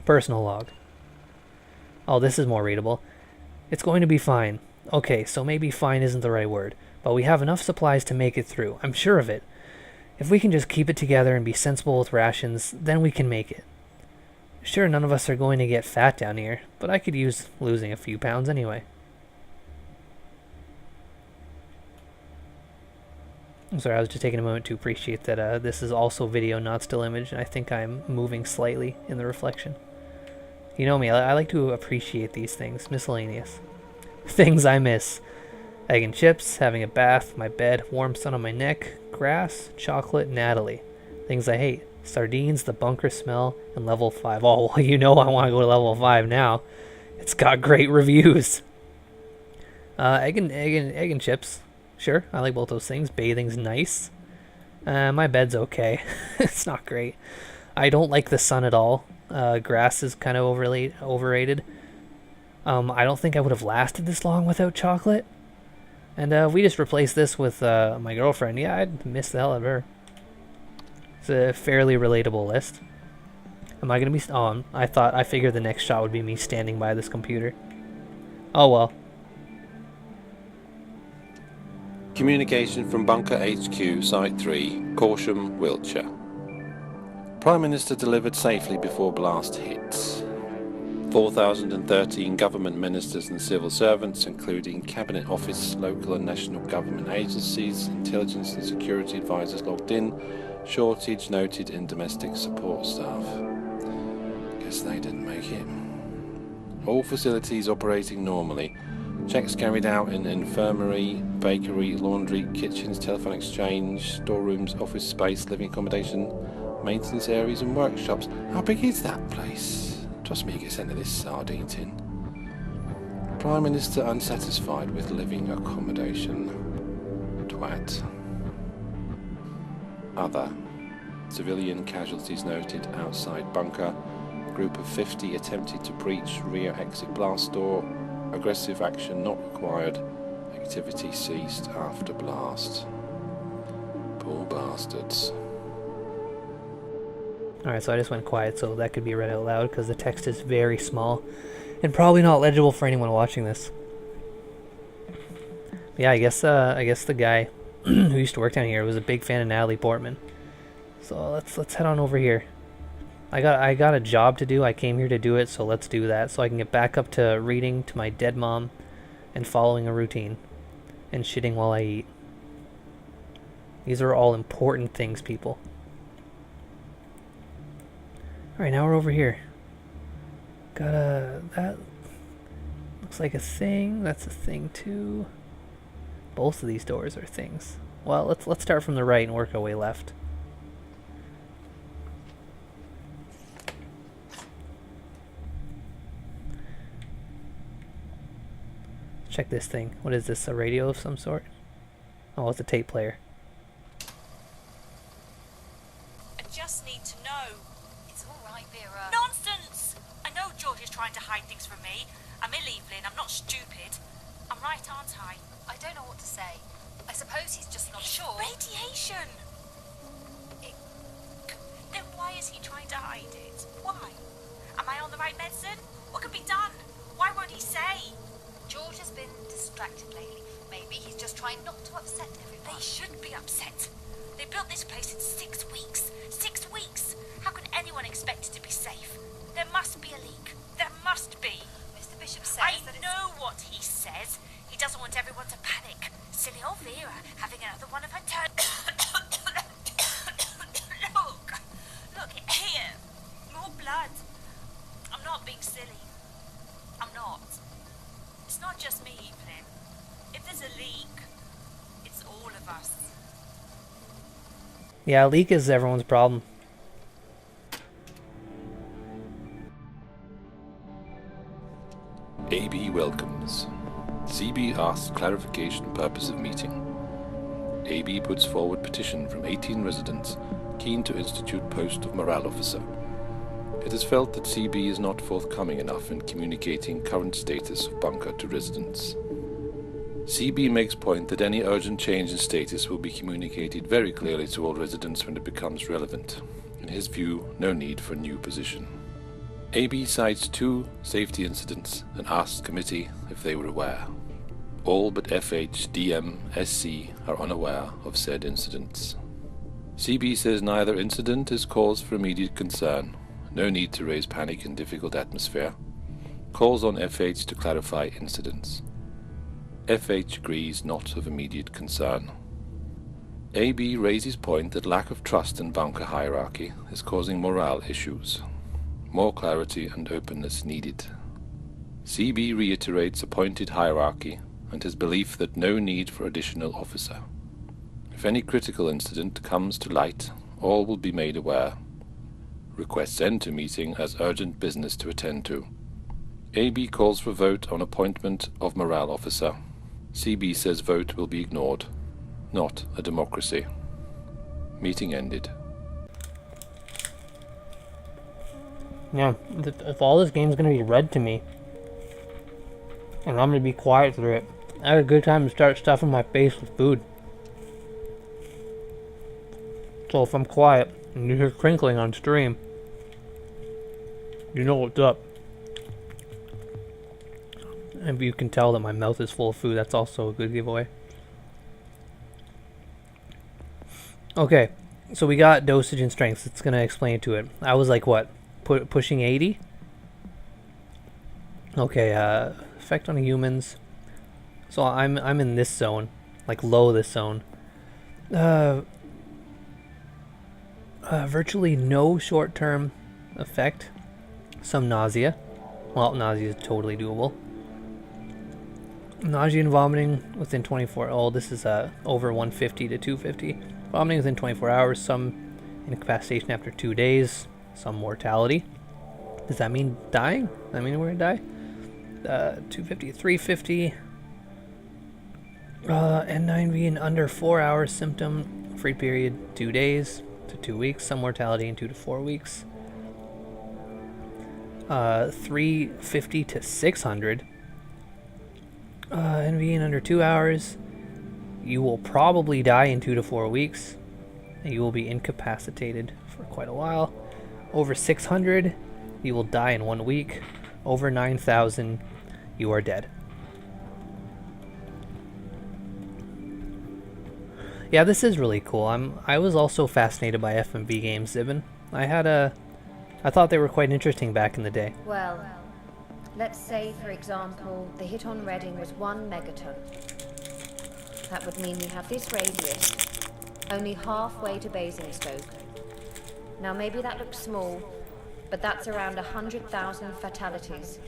Personal log. Oh, this is more readable. It's going to be fine. Okay, so maybe fine isn't the right word, but we have enough supplies to make it through. I'm sure of it. If we can just keep it together and be sensible with rations, then we can make it. Sure, none of us are going to get fat down here, but I could use losing a few pounds anyway. I'm sorry, I was just taking a moment to appreciate that this is also video, not still image, and I think I'm moving slightly in the reflection. You know me, I like to appreciate these things. Miscellaneous. Things I miss. Egg and chips, having a bath, my bed, warm sun on my neck, grass, chocolate, Natalie. Things I hate. Sardines, the bunker smell, and level 5. Oh, well, you know I want to go to level 5 now. It's got great reviews. Egg and chips. Sure, I like both those things. Bathing's nice. My bed's okay. It's not great. I don't like the sun at all. Grass is kind of overrated. I don't think I would have lasted this long without chocolate. And we just replaced this with my girlfriend. Yeah, I'd miss the hell out of her. It's a fairly relatable list. Am I gonna be? Oh, I figured the next shot would be me standing by this computer. Oh well. Communication from Bunker HQ, Site 3, Corsham, Wiltshire. Prime Minister delivered safely before blast hits. 4,013 government ministers and civil servants, including Cabinet Office, local and national government agencies, intelligence and security advisors logged in. Shortage noted in domestic support staff. Guess they didn't make it. All facilities operating normally. Checks carried out in infirmary, bakery, laundry, kitchens, telephone exchange, storerooms, office space, living accommodation, maintenance areas and workshops. How big is that place? Trust me, you get sent to this sardine tin. Prime Minister unsatisfied with living accommodation. Twat. Other. Civilian casualties noted outside bunker. Group of 50 attempted to breach rear exit blast door. Aggressive action not required. Activity ceased after blast. Poor bastards. Alright, so I just went quiet so that could be read out loud because the text is very small and probably not legible for anyone watching this. Yeah, I guess the guy who used to work down here was a big fan of Natalie Portman. So let's head on over here. I got a job to do. I came here to do it, so let's do that so I can get back up to reading to my dead mom and following a routine and shitting while I eat. These are all important things, people. Alright, now we're over here. Got that looks like a thing. That's a thing too. Both of these doors are things. Well, let's start from the right and work our way left. Check this thing. What is this? A radio of some sort? Oh, it's a tape player. I just need to know. It's all right, Vera. Nonsense! I know George is trying to hide things from me. I'm ill, Evelyn. I'm not stupid. I'm right, aren't I? I don't know what to say. I suppose he's just not sure. Radiation! Then why is he trying to hide it? Why? Am I on the right medicine? What can be done? Why won't he say? George has been distracted lately. Maybe he's just trying not to upset everyone. They should be upset. They built this place in 6 weeks. 6 weeks! How can anyone expect it to be safe? There must be a leak. There must be. Mr. Bishop says I that know what he says. He doesn't want everyone to panic. Silly old Vera having another one of her turn. Look here. More blood. I'm not being silly. I'm not. It's not just me, Evelyn. If there's a leak, it's all of us. Yeah, a leak is everyone's problem. AB welcomes. CB asks clarification purpose of meeting. AB puts forward petition from 18 residents keen to institute post of morale officer. It is felt that CB is not forthcoming enough in communicating current status of bunker to residents. CB makes point that any urgent change in status will be communicated very clearly to all residents when it becomes relevant. In his view, no need for new position. AB cites 2 safety incidents and asks committee if they were aware. All but FH, DM, SC are unaware of said incidents. CB says neither incident is cause for immediate concern. No need to raise panic in difficult atmosphere. Calls on FH to clarify incidents. FH agrees not of immediate concern. AB raises point that lack of trust in bunker hierarchy is causing morale issues. More clarity and openness needed. CB reiterates appointed hierarchy and his belief that no need for additional officer. If any critical incident comes to light, all will be made aware. Requests end to meeting as urgent business to attend to. AB calls for vote on appointment of morale officer. CB says vote will be ignored. Not a democracy. Meeting ended. Yeah, if all this game's gonna be read to me, and I'm gonna be quiet through it, I had a good time to start stuffing my face with food. So if I'm quiet and you hear crinkling on stream, you know what's up. And you can tell that my mouth is full of food, that's also a good giveaway. Okay, so we got dosage and strength. It's gonna explain to it. I was like, what? Pushing 80? Okay, effect on humans. So I'm in this zone, like low this zone. Virtually no short-term effect. Some nausea. Well, nausea is totally doable. Nausea and vomiting within 24. Oh, this is over 150 to 250. Vomiting within 24 hours. Some incapacitation after 2 days. Some mortality. Does that mean dying? Does that mean we're gonna die? 250, 350. N9 being under 4 hours. Symptom free period 2 days to 2 weeks. Some mortality in 2 to 4 weeks. 350 to 600. NV in under 2 hours. You will probably die in 2 to 4 weeks. And you will be incapacitated for quite a while. Over 600, you will die in 1 week. Over 9,000, you are dead. Yeah, this is really cool. I was also fascinated by FMV games, Zibin. I thought they were quite interesting back in the day. Well, let's say, for example, the hit on Reading was 1 megaton. That would mean we have this radius, only halfway to Basingstoke. Now maybe that looks small, but that's around 100,000 fatalities.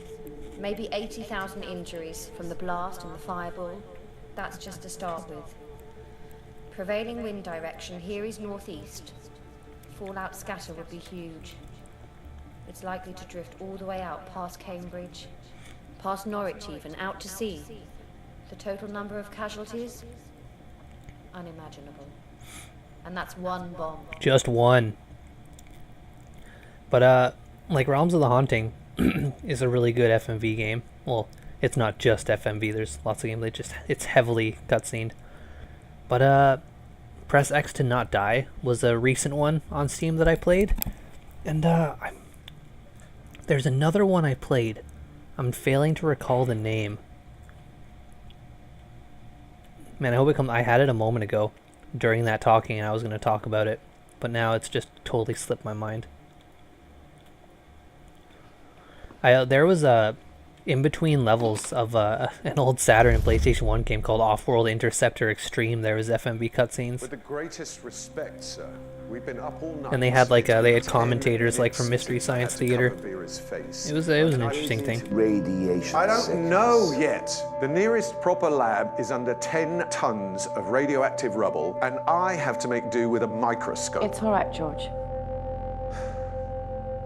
Maybe 80,000 injuries from the blast and the fireball. That's just to start with. Prevailing wind direction here is northeast. Fallout scatter would be huge. It's likely to drift all the way out past Cambridge, past Norwich even, out to sea. The total number of casualties? Unimaginable. And that's 1 bomb. Just 1. But, like Realms of the Haunting is a really good FMV game. Well, it's not just FMV, there's lots of games that it's heavily cutscened. But, Press X to Not Die was a recent one on Steam that I played. And, there's another one I played. I'm failing to recall the name. Man, I hope it comes. I had it a moment ago during that talking and I was going to talk about it. But now it's just totally slipped my mind. There was a in-between levels of an old Saturn and PlayStation 1 game called Off-World Interceptor Extreme. There was FMV cutscenes. With the greatest respect, sir. We've been up all night. And they had they had commentators like from Mystery Science Theater. It was an interesting thing. Radiation. I don't sickness. know yet. The nearest proper lab is under 10 tons of radioactive rubble, and I have to make do with a microscope. It's all right, George.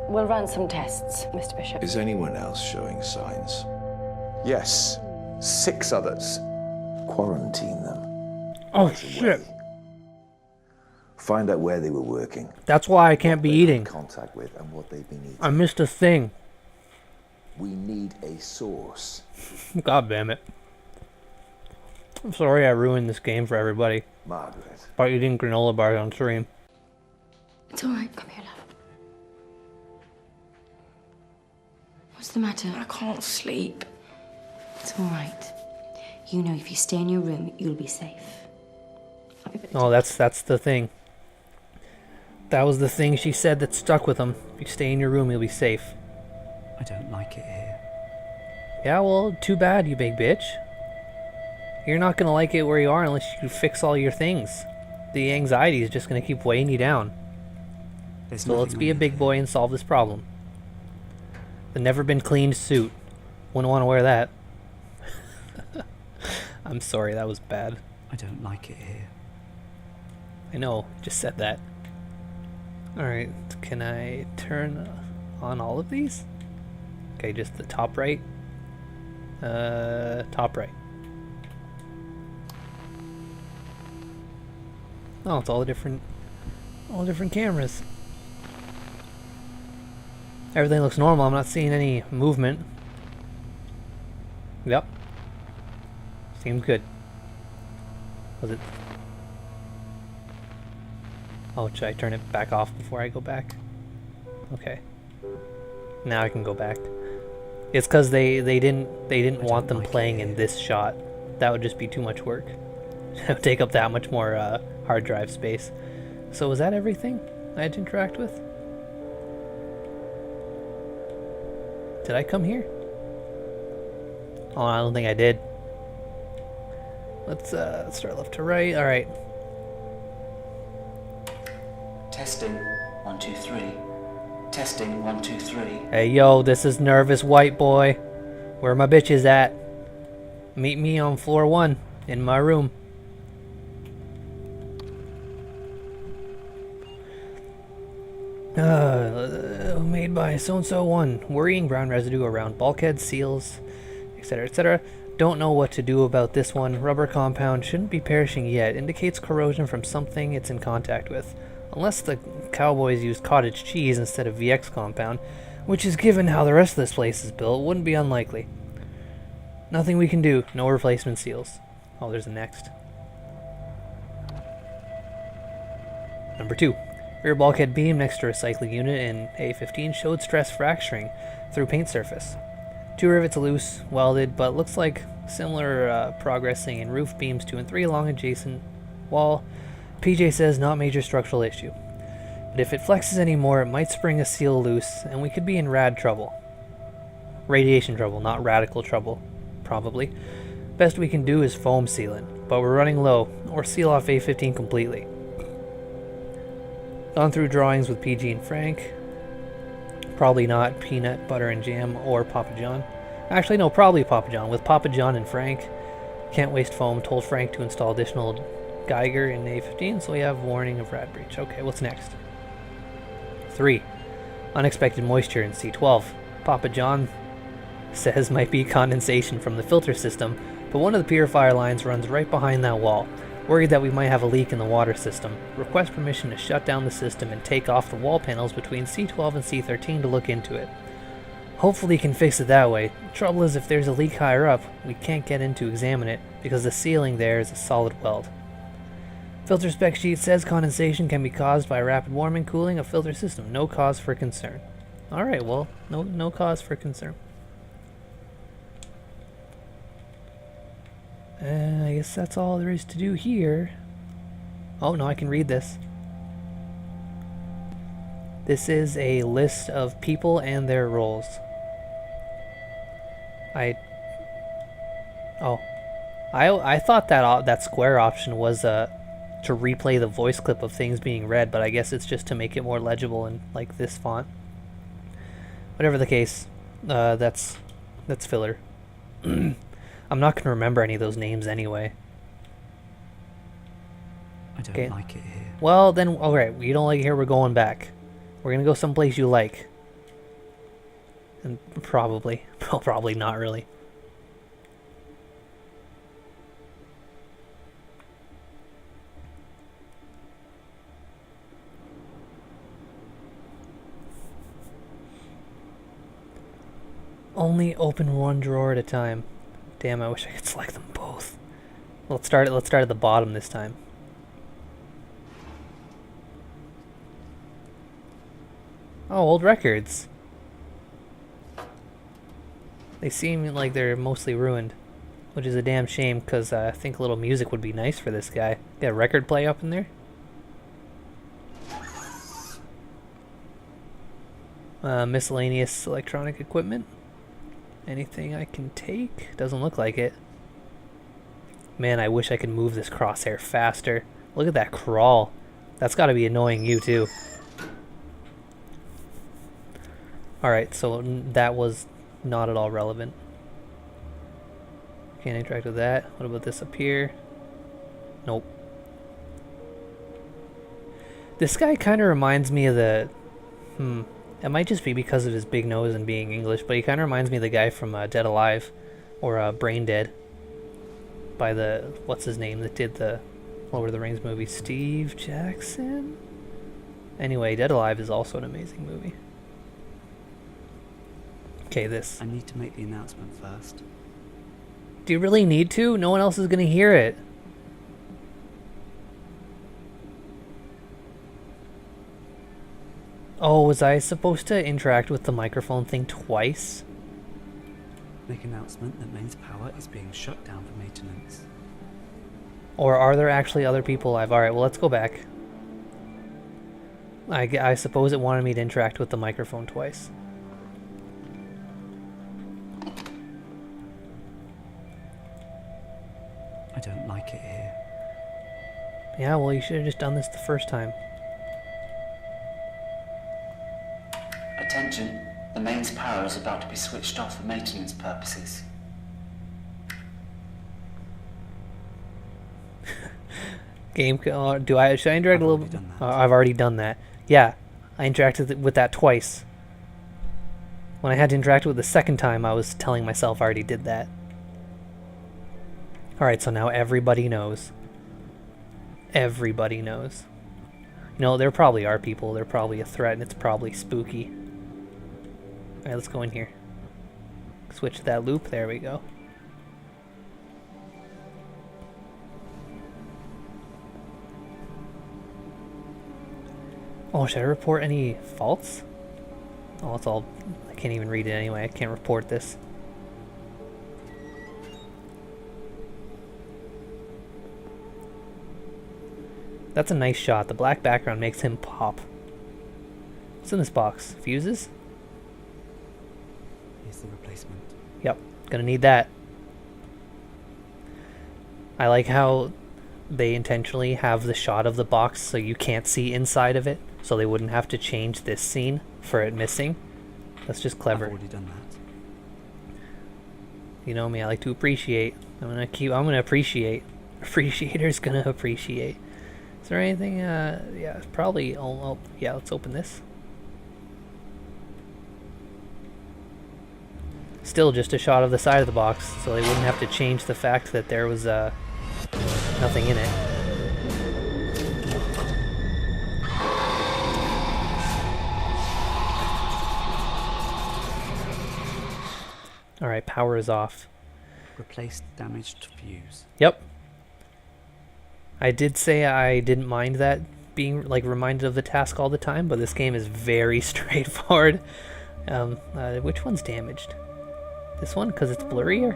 We'll run some tests, Mr. Bishop. Is anyone else showing signs? Yes, 6 others. Quarantine them. Oh Right shit! away. Find out where they were working. That's why I can't be what they had eating. contact with and what they've been eating. I missed a thing. We need a source. God damn it! I'm sorry I ruined this game for everybody Margaret. by eating granola bars on stream. It's all right. Come here, love. What's the matter? I can't sleep. It's all right. You know, if you stay in your room, you'll be safe. Oh, that's the thing. That was the thing she said that stuck with him. If you stay in your room, you'll be safe. I don't like it here. Yeah, well, too bad, you big bitch. You're not gonna like it where you are unless you fix all your things. The anxiety is just gonna keep weighing you down. So let's be a big boy and solve this problem. The never been cleaned suit. Wouldn't want to wear that. I'm sorry, that was bad. I don't like it here. I know, just said that. Alright, can I turn on all of these? Okay, just the top right. Top right. Oh, it's all the different cameras. Everything looks normal. I'm not seeing any movement. Yep. Seems good. Was it? Oh, should I turn it back off before I go back? Okay. Now I can go back. It's because they didn't want them playing in this shot. That would just be too much work. It would take up that much more hard drive space. So was that everything I had to interact with? Did I come here? Oh, I don't think I did. Let's start left to right. All right. Testing. 1, 2, 3. Testing. 1, 2, 3. Hey, yo, this is Nervous White Boy. Where my bitches at? Meet me on floor 1 in my room. Made by so-and-so 1. Worrying brown residue around bulkheads, seals, etc., etc. Don't know what to do about this one. Rubber compound shouldn't be perishing yet. Indicates corrosion from something it's in contact with. Unless the cowboys used cottage cheese instead of VX compound, which is given how the rest of this place is built, wouldn't be unlikely. Nothing we can do. No replacement seals. Oh, there's a next. Number 2. Rear bulkhead beam next to recycling unit in A15 showed stress fracturing through paint surface. 2 rivets loose, welded, but looks like similar progressing in roof beams 2 and 3 along adjacent wall. PJ says not major structural issue. But if it flexes anymore, it might spring a seal loose, and we could be in rad trouble. Radiation trouble, not radical trouble, probably. Best we can do is foam seal it, but we're running low, or seal off A15 completely. Gone through drawings with PG and Frank. Probably not peanut, butter, and jam, or Papa John. Actually, no, probably Papa John. With Papa John and Frank. Can't waste foam. Told Frank to install additional Geiger in A15, so we have warning of rad breach. Okay, what's next? 3. Unexpected moisture in C12. Papa John says might be condensation from the filter system, but one of the purifier lines runs right behind that wall. Worried that we might have a leak in the water system. Request permission to shut down the system and take off the wall panels between C12 and C13 to look into it. Hopefully can fix it that way. Trouble is if there's a leak higher up, we can't get in to examine it because the ceiling there is a solid weld. Filter spec sheet says condensation can be caused by rapid warming cooling of filter system. No cause for concern. Alright, well, no cause for concern. I guess that's all there is to do here. Oh, no, I can read this. This is a list of people and their roles. I thought that square option was to replay the voice clip of things being read, but I guess it's just to make it more legible in like this font. Whatever the case, that's filler. I'm not going to remember any of those names anyway. I don't like it here. Well, then, alright, you don't like it here, we're going back. We're going to go someplace you like. And probably. Well, probably not really. Only open one drawer at a time. Damn, I wish I could select them both. Let's start at the bottom this time. Oh, old records. They seem like they're mostly ruined, which is a damn shame because I think a little music would be nice for this guy. Got a record play up in there? Miscellaneous electronic equipment. Anything I can take? Doesn't look like it. Man, I wish I could move this crosshair faster. Look at that crawl. That's got to be annoying you too. Alright, so that was not at all relevant. Can't interact with that. What about this up here? Nope. This guy kind of reminds me of the... It might just be because of his big nose and being English, but he kind of reminds me of the guy from Dead Alive, or Brain Dead, by the, what's his name, that did the Lord of the Rings movie, Steve Jackson? Anyway, Dead Alive is also an amazing movie. Okay, this. I need to make the announcement first. Do you really need to? No one else is going to hear it. Oh, was I supposed to interact with the microphone thing twice? Make announcement that mains power is being shut down for maintenance. Or are there actually other people alive? Alright, well let's go back. I suppose it wanted me to interact with the microphone twice. I don't like it here. Yeah, well you should have just done this the first time. Attention, the mains power is about to be switched off for maintenance purposes. Game, should I interact a little bit? I've already done that. Yeah, I interacted with that twice. When I had to interact with it the second time, I was telling myself I already did that. Alright, so now everybody knows. Everybody knows. You know, there probably are people, they're probably a threat, and it's probably spooky. Alright, let's go in here. Switch to that loop, there we go. Oh, should I report any faults? Oh, it's all... I can't even read it anyway, I can't report this. That's a nice shot. The black background makes him pop. What's in this box? Fuses? Here's the replacement. Yep, gonna need that. I like how they intentionally have the shot of the box so you can't see inside of it, so they wouldn't have to change this scene for it missing. That's just clever. I've already done that. You know me, I like to appreciate. I'm gonna appreciate. Appreciator's gonna appreciate. Is there anything, yeah, probably, oh, yeah, let's open this. Still just a shot of the side of the box, so they wouldn't have to change the fact that there was, nothing in it. Alright, power is off. Replace damaged fuse. Yep. I did say I didn't mind that being like reminded of the task all the time, but this game is very straightforward. Which one's damaged? This one, because it's blurrier?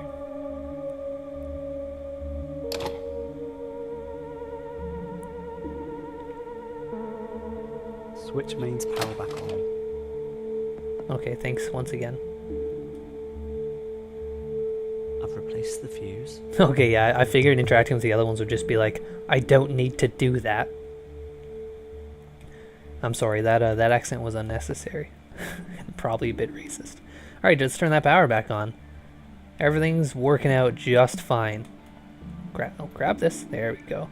Switch mains power back on. Okay, thanks once again. I've replaced the fuse. Okay, yeah, I figured interacting with the other ones would just be like, I don't need to do that. I'm sorry, that accent was unnecessary. And probably a bit racist. Alright, let's turn that power back on. Everything's working out just fine. Grab this. There we go.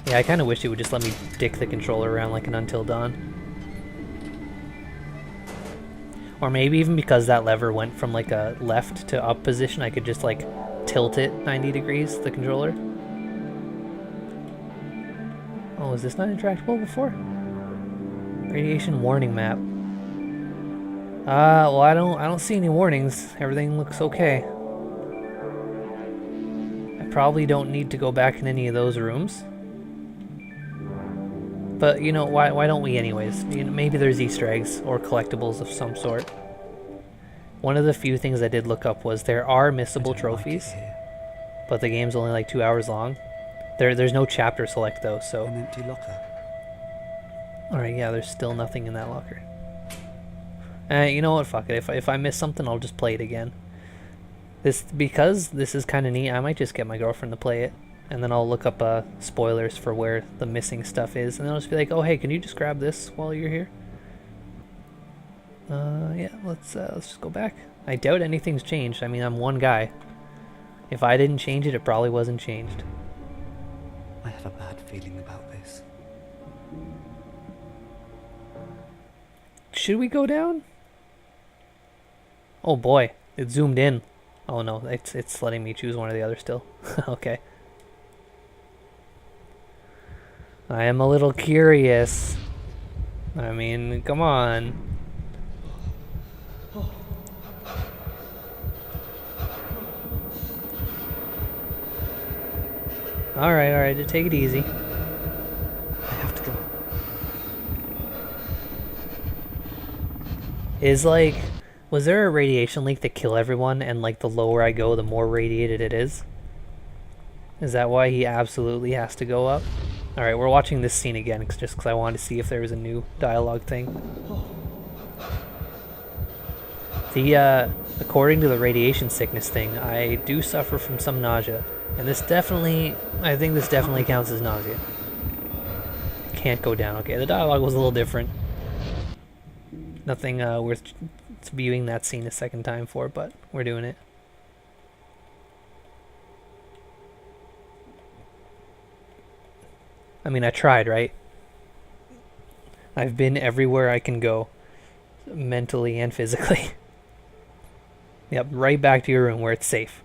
Yeah, I kind of wish it would just let me dick the controller around like an Until Dawn. Or maybe even because that lever went from like a left to up position, I could just like tilt it 90 degrees, the controller. Oh, is this not interactable before? Radiation warning map. Well, I don't see any warnings. Everything looks okay. I probably don't need to go back in any of those rooms. But, you know, why don't we anyways? You know, maybe there's Easter eggs or collectibles of some sort. One of the few things I did look up was there are missable trophies, but the game's only like 2 hours long. There's no chapter select though, so... An empty locker. Alright, yeah, there's still nothing in that locker. You know what, fuck it. If I miss something, I'll just play it again. Because this is kind of neat, I might just get my girlfriend to play it. And then I'll look up spoilers for where the missing stuff is. And then I'll just be like, oh hey, can you just grab this while you're here? Yeah, let's just go back. I doubt anything's changed. I mean, I'm one guy. If I didn't change it, it probably wasn't changed. I have a bad feeling about this. Should we go down? Oh boy, it zoomed in. Oh no, it's letting me choose one or the other still. Okay. I am a little curious. I mean, come on. Alright, take it easy. I have to go. Was there a radiation leak that killed everyone, and like the lower I go, the more radiated it is? Is that why he absolutely has to go up? Alright, we're watching this scene again, just because I wanted to see if there was a new dialogue thing. According to the radiation sickness thing, I do suffer from some nausea. And I think this definitely counts as nausea. Can't go down. Okay, the dialogue was a little different. Nothing worth viewing that scene a second time for, but we're doing it. I mean, I tried, right? I've been everywhere I can go, mentally and physically. Yep, right back to your room where it's safe.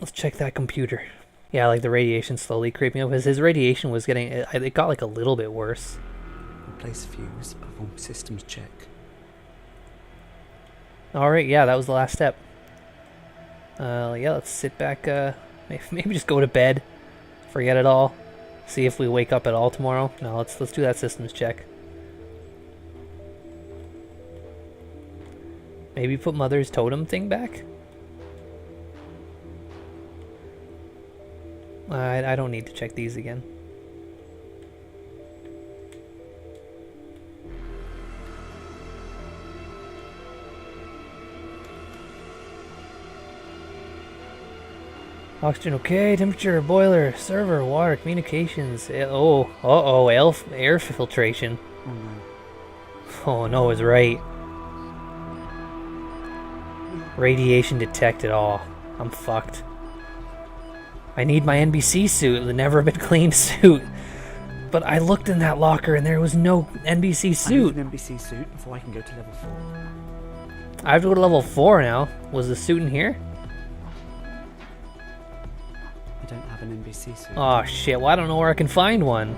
Let's check that computer. Yeah, like the radiation slowly creeping up, because his radiation was getting, it got like a little bit worse. Replace fuse, perform systems check. Alright, yeah, that was the last step. Yeah, let's sit back, maybe just go to bed. Forget it all. See if we wake up at all tomorrow. No, let's do that systems check. Maybe put Mother's totem thing back? I don't need to check these again. Oxygen okay, temperature, boiler, server, water, communications. Air filtration. Oh no. Oh no, it's right. Radiation detected. Oh, I'm fucked. I need my NBC suit, the never been cleaned suit. But I looked in that locker and there was no NBC suit. I need an NBC suit before I can go to level 4. I have to go to level 4 now. Was the suit in here? I don't have an NBC suit. Oh shit, well I don't know where I can find one.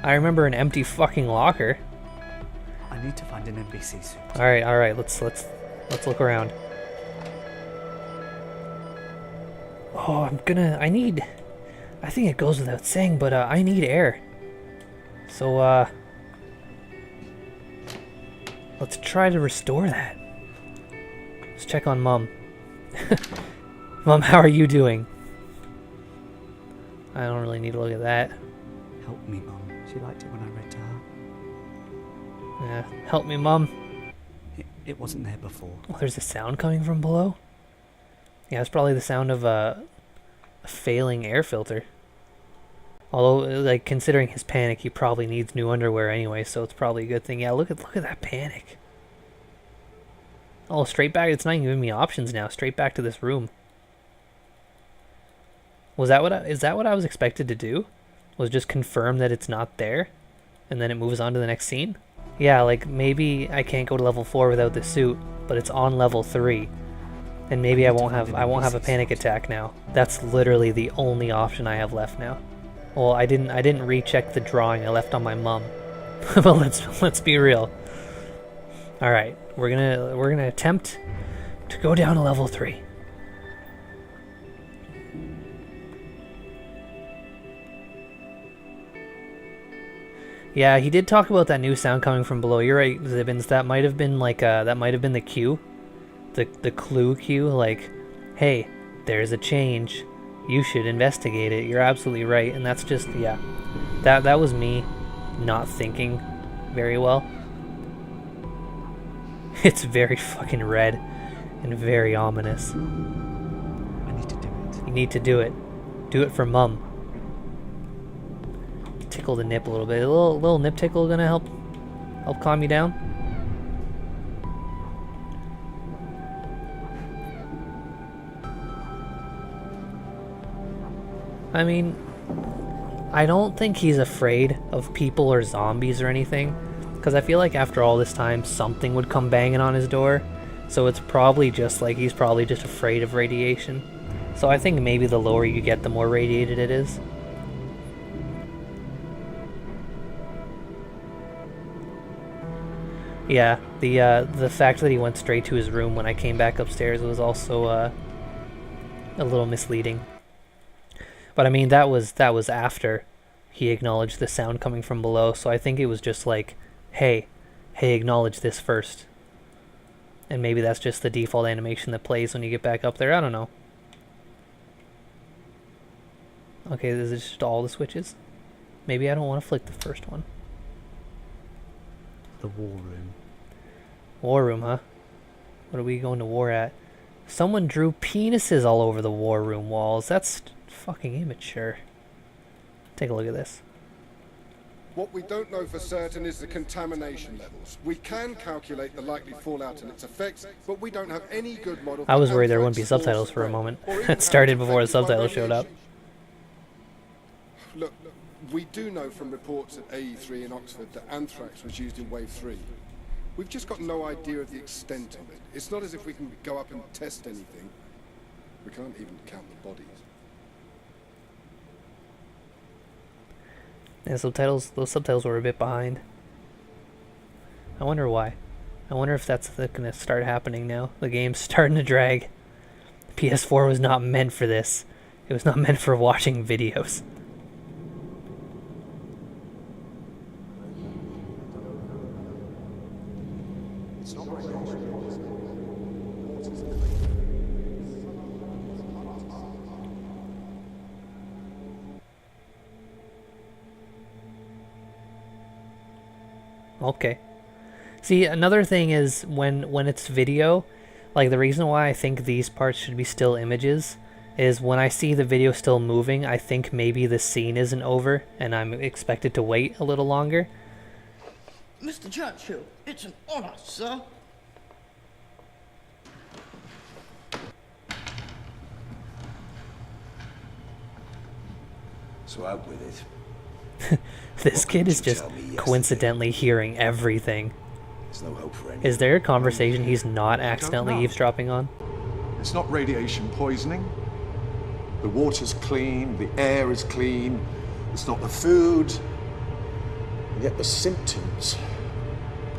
I remember an empty fucking locker. I need to find an NBC suit. Alright, let's look around. Oh, I think it goes without saying, but I need air. So, let's try to restore that. Let's check on Mom. Mom, how are you doing? I don't really need to look at that. Help me, Mum. She liked it when I read to her. Yeah, help me, Mom. It wasn't there before. Oh, there's a sound coming from below? Yeah, it's probably the sound of a failing air filter. Although, like, considering his panic, he probably needs new underwear anyway, so it's probably a good thing. Yeah, look at that panic. Oh, straight back. It's not even giving me options now. Straight back to this room. Is that what I was expected to do? Was just confirm that it's not there, and then it moves on to the next scene? Yeah, like maybe I can't go to level 4 without the suit, but it's on level 3. And maybe I won't have a panic attack now. That's literally the only option I have left now. Well, I didn't recheck the drawing I left on my mum. But let's be real. All right, we're gonna attempt to go down to level 3. Yeah, he did talk about that new sound coming from below. You're right, Zibbins. That might have been like that might have been the cue, the clue cue. Like, hey, there's a change. You should investigate it. You're absolutely right, and that's just that was me not thinking very well. It's very fucking red and very ominous. I need to do it. You need to do it. Do it for Mum. Tickle the nip a little bit. A little nip tickle gonna help calm you down. I mean, I don't think he's afraid of people or zombies or anything, because I feel like after all this time something would come banging on his door, so it's probably just like he's probably just afraid of radiation. So I think maybe the lower you get, the more radiated it is. Yeah, the fact that he went straight to his room when I came back upstairs was also a little misleading. But I mean, that was after he acknowledged the sound coming from below, so I think it was just like, hey, acknowledge this first. And maybe that's just the default animation that plays when you get back up there, I don't know. Okay, this is just all the switches. Maybe I don't want to flick the first one. The war room. War room, huh? What are we going to war at? Someone drew penises all over the war room walls. That's fucking immature. Take a look at this. What we don't know for certain is the contamination levels. We can calculate the likely fallout and its effects, but we don't have any good model. I was worried there wouldn't be subtitles for a moment. It started before the subtitles showed up. Look, we do know from reports at AE3 in Oxford that anthrax was used in Wave 3. We've just got no idea of the extent of it. It's not as if we can go up and test anything. We can't even count the bodies. Yeah, those subtitles were a bit behind. I wonder why. I wonder if that's gonna start happening now. The game's starting to drag. The PS4 was not meant for this. It was not meant for watching videos. Okay. See, another thing is when it's video, like the reason why I think these parts should be still images is when I see the video still moving, I think maybe the scene isn't over and I'm expected to wait a little longer. Mr. Churchill, it's an honor, sir. So out with it. This kid is just coincidentally hearing everything. There's no hope for anyone. Is there a conversation he's not accidentally eavesdropping on? It's not radiation poisoning. The water's clean, the air is clean. It's not the food. And yet the symptoms.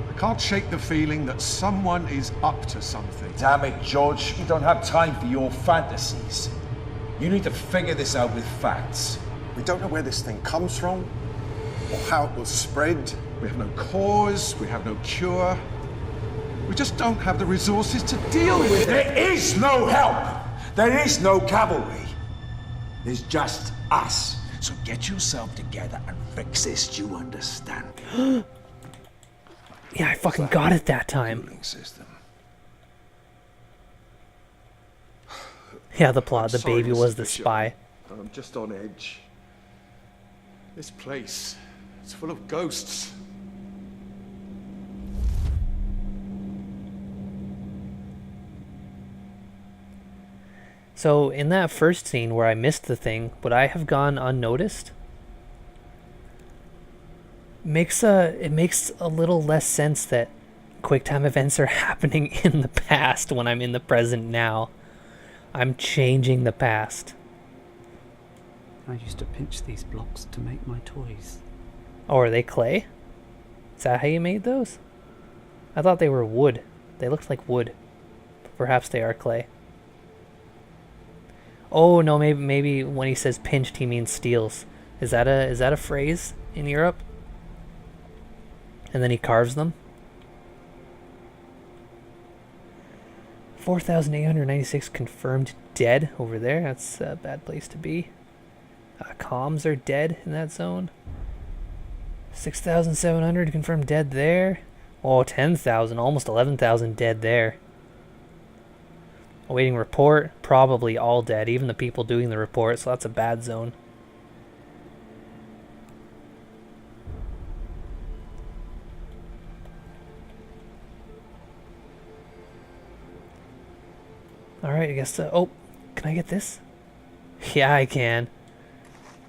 I can't shake the feeling that someone is up to something. Damn it, George. We don't have time for your fantasies. You need to figure this out with facts. We don't know where this thing comes from, or how it will spread. We have no cause, we have no cure. We just don't have the resources to deal with it. There is no help. There is no cavalry. There's just us. So get yourself together and fix this, do you understand? Yeah, I fucking got it that time. System. Yeah, the plot, the baby was the spy. I'm just on edge. This place, it's full of ghosts. So in that first scene where I missed the thing, would I have gone unnoticed? It makes a little less sense that QuickTime events are happening in the past when I'm in the present now. I'm changing the past. I used to pinch these blocks to make my toys. Oh, are they clay? Is that how you made those? I thought they were wood. They looked like wood. But perhaps they are clay. Oh no, maybe when he says pinched he means steels. Is that a phrase in Europe? And then he carves them. 4,896 confirmed dead over there. That's a bad place to be. Comms are dead in that zone. 6,700 confirmed dead there. Oh, 10,000, almost 11,000 dead there. Awaiting report, probably all dead, even the people doing the report, so that's a bad zone. Alright, I guess, oh, can I get this? Yeah, I can.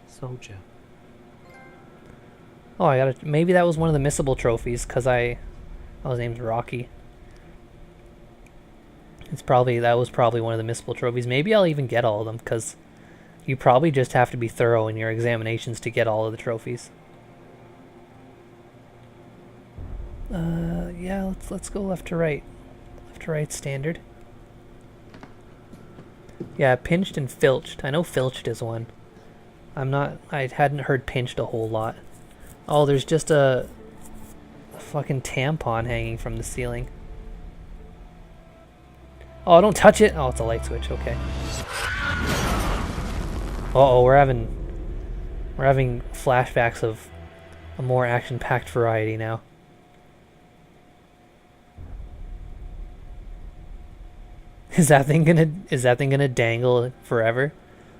Soldier. Oh, I got it. Maybe that was one of the missable trophies, because I was named Rocky. That was probably one of the missable trophies. Maybe I'll even get all of them, because you probably just have to be thorough in your examinations to get all of the trophies. Yeah, let's go left to right. Left to right standard. Yeah, pinched and filched. I know filched is one. I hadn't heard pinched a whole lot. Oh, there's just a fucking tampon hanging from the ceiling. Oh, don't touch it! Oh, it's a light switch, okay. Uh-oh, we're having flashbacks of a more action-packed variety now. Is that thing gonna dangle forever?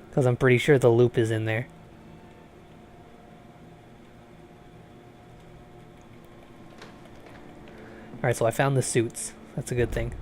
Because I'm pretty sure the loop is in there. Alright, so I found the suits. That's a good thing.